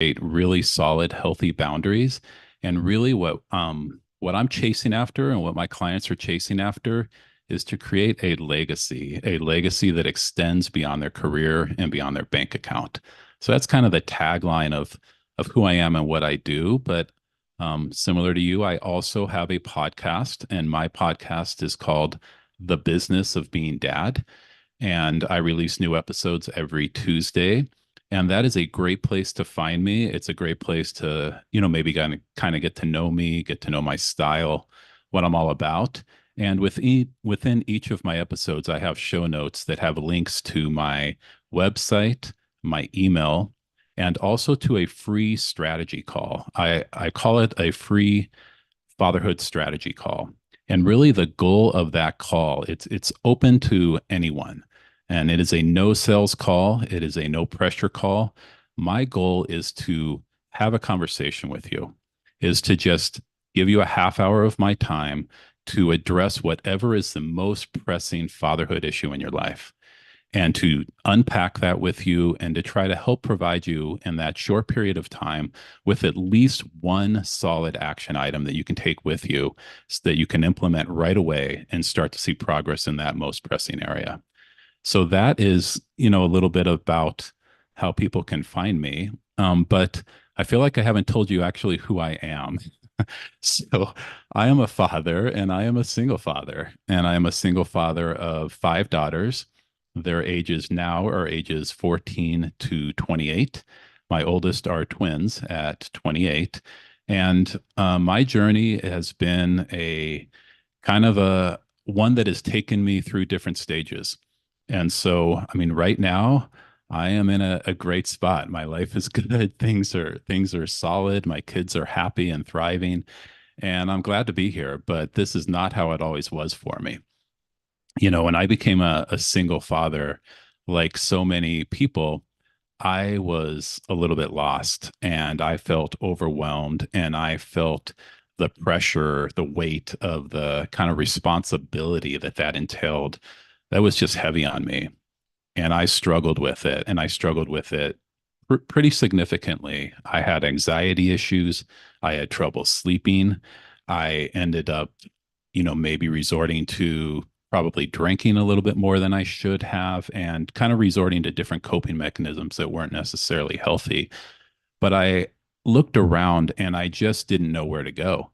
really solid, healthy boundaries. And really what I'm chasing after and what my clients are chasing after is to create a legacy that extends beyond their career and beyond their bank account. So that's kind of the tagline of who I am and what I do. But similar to you, I also have a podcast, and my podcast is called The Business of Being Dad, and I release new episodes every Tuesday. And that is a great place to find me. It's a great place to, maybe kind of get to know me, get to know my style, what I'm all about. And within each of my episodes, I have show notes that have links to my website, my email, and also to a free strategy call. I call it a free fatherhood strategy call. And really the goal of that call, it's open to anyone. And it is a no sales call, it is a no pressure call. My goal is to have a conversation with you, is to just give you a half hour of my time to address whatever is the most pressing fatherhood issue in your life, and to unpack that with you and to try to help provide you in that short period of time with at least one solid action item that you can take with you so that you can implement right away and start to see progress in that most pressing area. So that is, a little bit about how people can find me. But I feel like I haven't told you actually who I am. So I am a father, and I am a single father, and I am a single father of five daughters. Their ages now are ages 14 to 28. My oldest are twins at 28. And my journey has been a kind of a one that has taken me through different stages. And so, I mean, right now, I am in a great spot. My life is good. Things are solid. My kids are happy and thriving, and I'm glad to be here. But this is not how it always was for me. When I became a single father, like so many people, I was a little bit lost, and I felt overwhelmed, and I felt the pressure, the weight of the kind of responsibility that entailed. That was just heavy on me, and I struggled with it, and I struggled with it pretty significantly. I had anxiety issues. I had trouble sleeping. I ended up, maybe resorting to probably drinking a little bit more than I should have, and kind of resorting to different coping mechanisms that weren't necessarily healthy. But I looked around and I just didn't know where to go.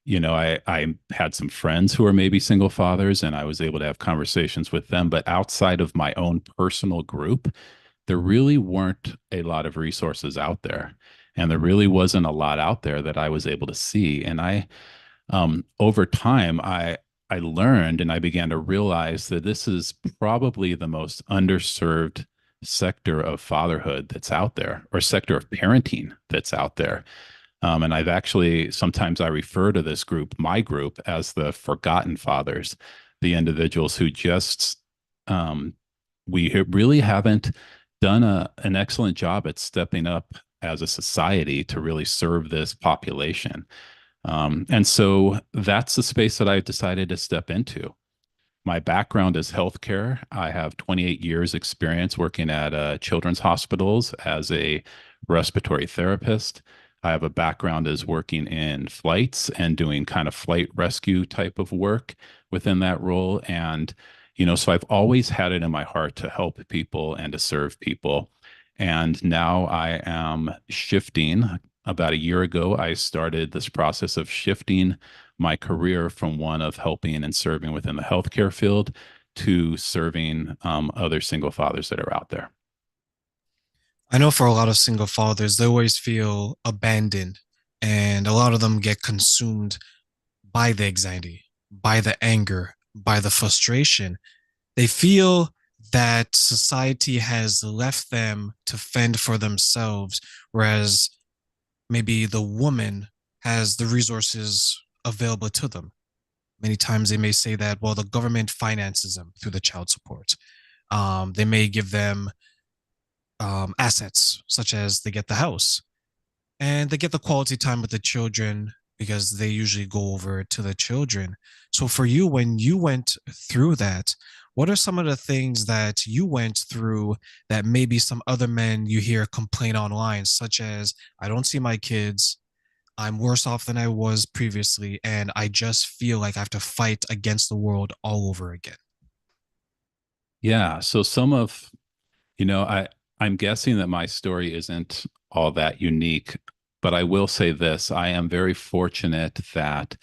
I had some friends who were maybe single fathers, and I was able to have conversations with them. But outside of my own personal group, there really weren't a lot of resources out there. And there really wasn't a lot out there that I was able to see. And over time, I learned and I began to realize that this is probably the most underserved sector of fatherhood that's out there, or sector of parenting that's out there. And I've actually, sometimes I refer to this group, my group, as the forgotten fathers, the individuals who just, we really haven't done an excellent job at stepping up as a society to really serve this population. And so that's the space that I've decided to step into. My background is healthcare. I have 28 years experience working at children's hospitals as a respiratory therapist. I have a background as working in flights and doing kind of flight rescue type of work within that role. And, so I've always had it in my heart to help people and to serve people. And now I am shifting. About a year ago, I started this process of shifting my career from one of helping and serving within the healthcare field to serving other single fathers that are out there. I know for a lot of single fathers, they always feel abandoned, and a lot of them get consumed by the anxiety, by the anger, by the frustration. They feel that society has left them to fend for themselves, whereas maybe the woman has the resources available to them. Many times they may say that, well, the government finances them through the child support. They may give them assets, such as they get the house and they get the quality time with the children because they usually go over to the children. So for you, when you went through that, what are some of the things that you went through that maybe some other men you hear complain online, such as, I don't see my kids, I'm worse off than I was previously, and I just feel like I have to fight against the world all over again? Yeah. So some of, I'm guessing that my story isn't all that unique, but I will say this. I am very fortunate that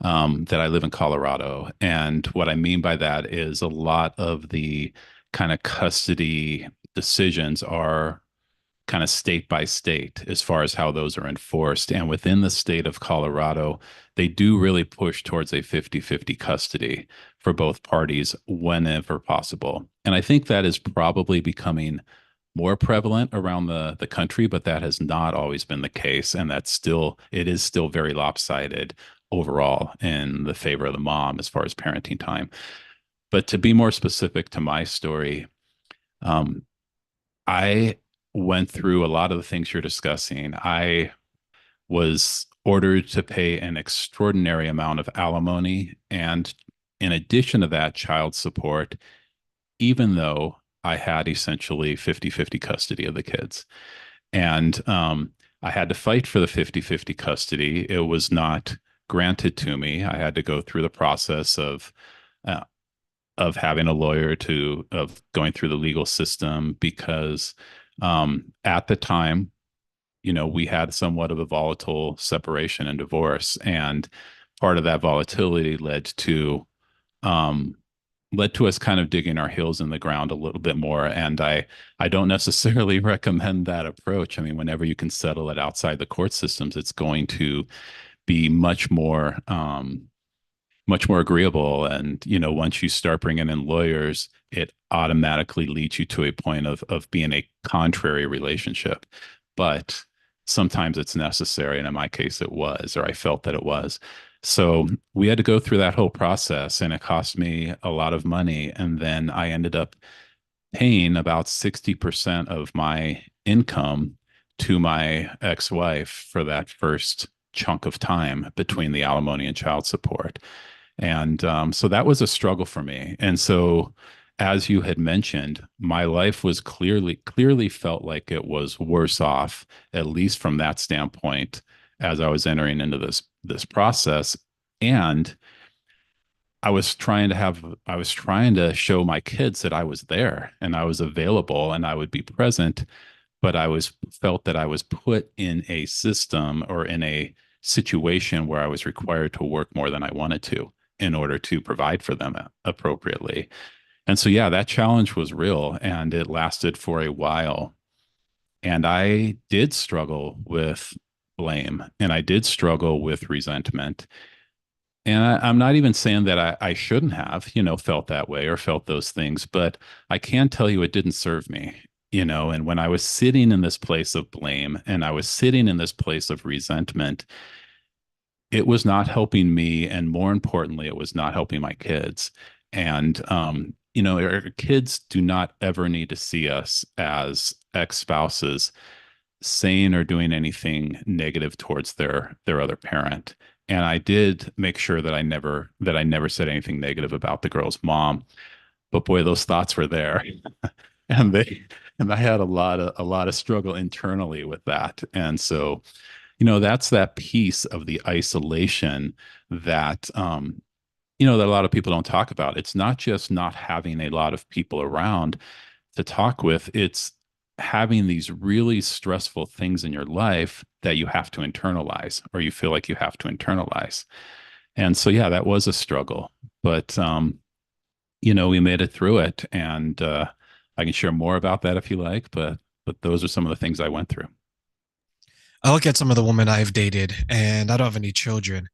I live in Colorado. And what I mean by that is a lot of the kind of custody decisions are kind of state by state as far as how those are enforced. And within the state of Colorado, they do really push towards a 50-50 custody for both parties whenever possible. And I think that is probably becoming more prevalent around the country, but that has not always been the case. And it is still very lopsided overall in the favor of the mom as far as parenting time. But to be more specific to my story, um, I went through a lot of the things you're discussing. I was ordered to pay an extraordinary amount of alimony and, in addition to that, child support, even though I had essentially 50-50 custody of the kids. And I had to fight for the 50-50 custody. It was not granted to me. I had to go through the process uh, of having a lawyer of going through the legal system because at the time, we had somewhat of a volatile separation and divorce, and part of that volatility um, led to us kind of digging our heels in the ground a little bit more. And I don't necessarily recommend that approach. I mean, whenever you can settle it outside the court systems, it's going to be much more agreeable. And, once you start bringing in lawyers, it automatically leads you to a point of being a contrary relationship. But sometimes it's necessary. And in my case, it was, or I felt that it was. So we had to go through that whole process and it cost me a lot of money. And then I ended up paying about 60% of my income to my ex-wife for that first chunk of time between the alimony and child support. And so that was a struggle for me. And so, as you had mentioned, my life was clearly felt like it was worse off, at least from that standpoint, as I was entering into this process. And I was trying to show my kids that I was there and I was available and I would be present, but I was felt that I was put in a system or in a situation where I was required to work more than I wanted to in order to provide for them appropriately. And so, yeah, that challenge was real and it lasted for a while. And I did struggle with blame and I did struggle with resentment. And I'm not even saying that I shouldn't have, felt that way or felt those things, but I can tell you it didn't serve me, and when I was sitting in this place of blame and I was sitting in this place of resentment, it was not helping me. And more importantly, it was not helping my kids. And, our kids do not ever need to see us as ex-spouses saying or doing anything negative towards their other parent. And I did make sure that I never said anything negative about the girl's mom. But boy, those thoughts were there. and they and I had a lot of struggle internally with that. And so, that's that piece of the isolation that that a lot of people don't talk about. It's not just not having a lot of people around to talk with, it's having these really stressful things in your life that you have to internalize or you feel like you have to internalize. And so, yeah, that was a struggle, but, we made it through it. And I can share more about that if you like, but those are some of the things I went through. I look at some of the women I've dated, and I don't have any children.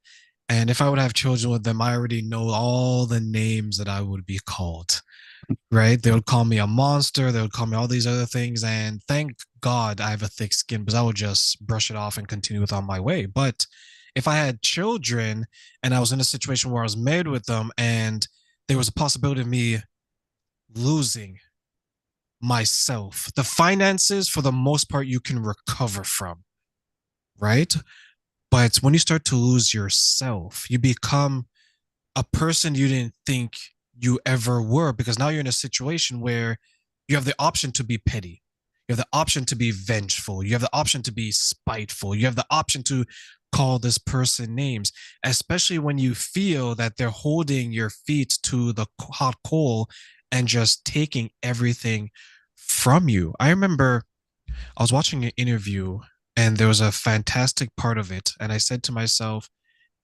And if I would have children with them, I already know all the names that I would be called, right? They would call me a monster. They would call me all these other things. And thank God I have a thick skin because I would just brush it off and continue with on my way. But if I had children and I was in a situation where I was married with them and there was a possibility of me losing myself, the finances, for the most part, you can recover from, right? But when you start to lose yourself, you become a person you didn't think you ever were, because now you're in a situation where you have the option to be petty. You have the option to be vengeful. You have the option to be spiteful. You have the option to call this person names, especially when you feel that they're holding your feet to the hot coal and just taking everything from you. I remember I was watching an interview and there was a fantastic part of it. And I said to myself,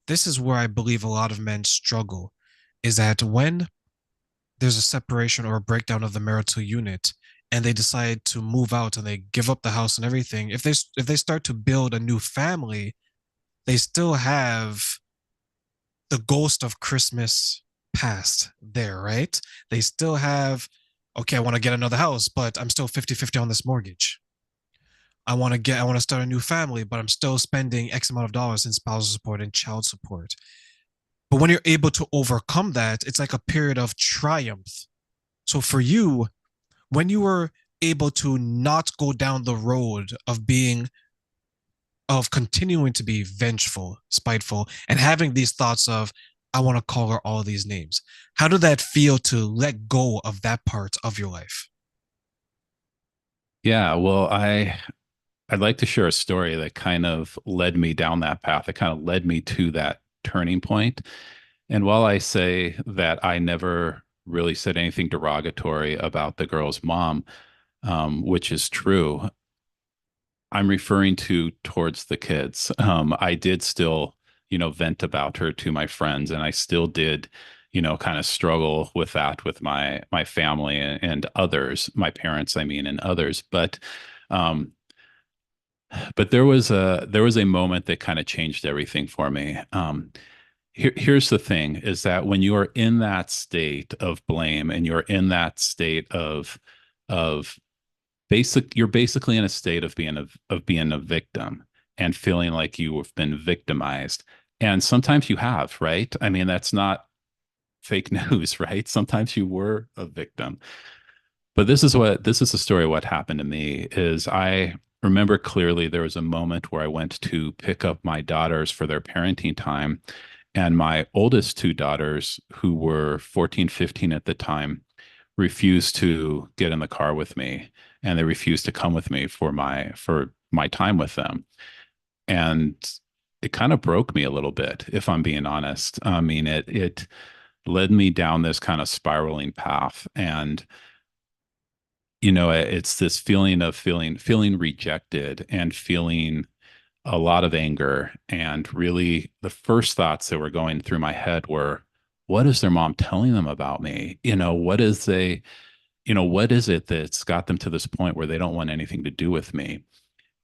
this is where I believe a lot of men struggle, is that when there's a separation or a breakdown of the marital unit and they decide to move out and they give up the house and everything, if they start to build a new family, they still have the ghost of Christmas past there, right? They still have, okay, I want to get another house, but I'm still 50-50 on this mortgage. I want to start a new family, but I'm still spending X amount of dollars in spousal support and child support. But when you're able to overcome that, it's like a period of triumph. So for you, when you were able to not go down the road of continuing to be vengeful, spiteful, and having these thoughts of, I want to call her all these names. How did that feel to let go of that part of your life? Yeah, well, I'd like to share a story that kind of led me down that path. It kind of led me to that turning point. And while I say that I never really said anything derogatory about the girl's mom, which is true, I'm referring to towards the kids. I did still, vent about her to my friends, and I still did, kind of struggle with that with my family and others, my parents, I mean, and others. Um, but there was a moment that kind of changed everything for me. Here's the thing: is that when you are in that state of blame and you're in that state of you're basically in a state of being a victim and feeling like you have been victimized. And sometimes you have, right? I mean, that's not fake news, right? Sometimes you were a victim. But this is the story of what happened to me is I remember clearly there was a moment where I went to pick up my daughters for their parenting time, and my oldest two daughters, who were 14, 15 at the time, refused to get in the car with me, and they refused to come with me for my time with them. And it kind of broke me a little bit, if I'm being honest. I mean, it led me down this kind of spiraling path. And it's this feeling of feeling rejected and feeling a lot of anger. And really, the first thoughts that were going through my head were, what is their mom telling them about me? What is it that's got them to this point where they don't want anything to do with me?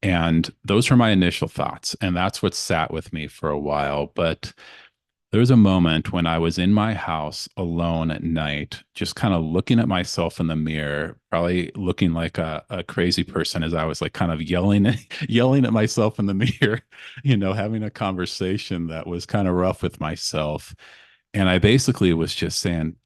And those were my initial thoughts. And that's what sat with me for a while. But there was a moment when I was in my house alone at night, just kind of looking at myself in the mirror, probably looking like a crazy person as I was like kind of yelling at myself in the mirror, having a conversation that was kind of rough with myself. And I basically was just saying,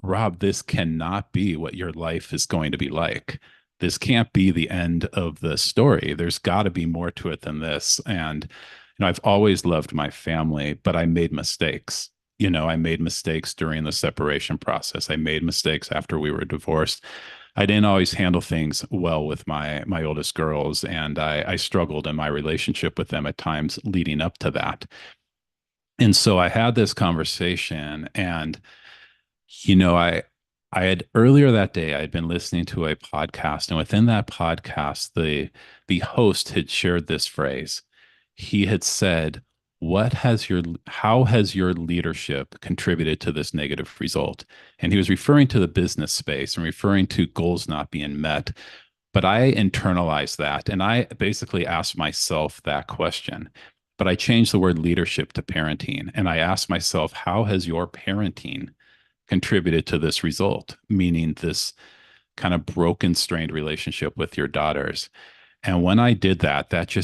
Rob, this cannot be what your life is going to be like. This can't be the end of the story. There's got to be more to it than this. And, I've always loved my family, but I made mistakes. I made mistakes during the separation process. I made mistakes after we were divorced. I didn't always handle things well with my oldest girls, and I struggled in my relationship with them at times leading up to that. And so I had this conversation, and I had earlier that day I had been listening to a podcast, and within that podcast, the host had shared this phrase. He had said, how has your leadership contributed to this negative result? And he was referring to the business space and referring to goals not being met. But I internalized that and I basically asked myself that question. But I changed the word leadership to parenting. And I asked myself, how has your parenting contributed to this result, meaning this kind of broken, strained relationship with your daughters? And when I did that, that just